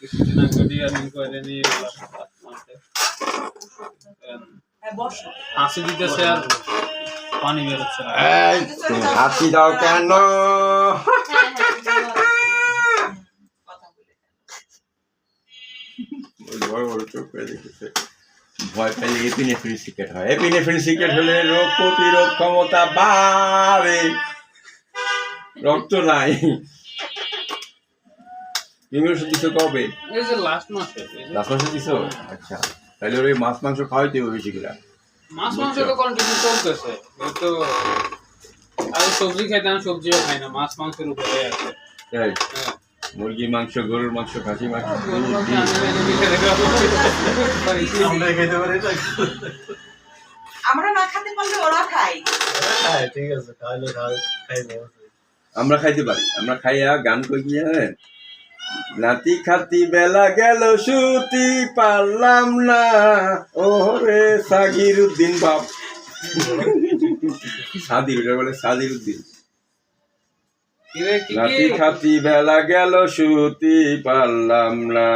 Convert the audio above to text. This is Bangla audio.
কিছুদিন আগে ডিয়ারিং করে নিয়ে হাসি দিতেছে আর পানি বেরোচ্ছে না। হাসি দাও কেন? বড় বড় চোখ করে দেখেছে। ভয় পেলে এপিনেফ্রিন সিগারেট হয়। এপিনেফ্রিন সিগারেট হলে রোগ প্রতিরোধ ক্ষমতা বাড়ে। রক্ত নাই। তুমি ওষুধ দিছো কবে? এই যে লাস্ট মাসে দিছো? আচ্ছা, তাহলে ওই মাছ মাংস খাওয়াইতে হবে বেশি করে। মাছ মাংস তো কন্টিনিউ চলতেছে, তো আর সবজি খাইতে আমি সবজিও খাই না, মাছ মাংসের উপরে আছে। তাই মুরগি মাংস, গরুর মাংস, খাসি মাংস আমরা না খেতে পারলে ওরা খায়। ঠিক আছে, খাইলে খাইলে আমরা খাইতে পারি। আমরা খাইয়া গান কই গিয়ে নাতি খাতি বেলা গেল সুতি পারলাম না ওরে সাগির উদ্দিন বাপ। সাদির, ওটা বলে সাদির উদ্দিন। নাতি খাতি বেলা গেল সুতি পারলাম না।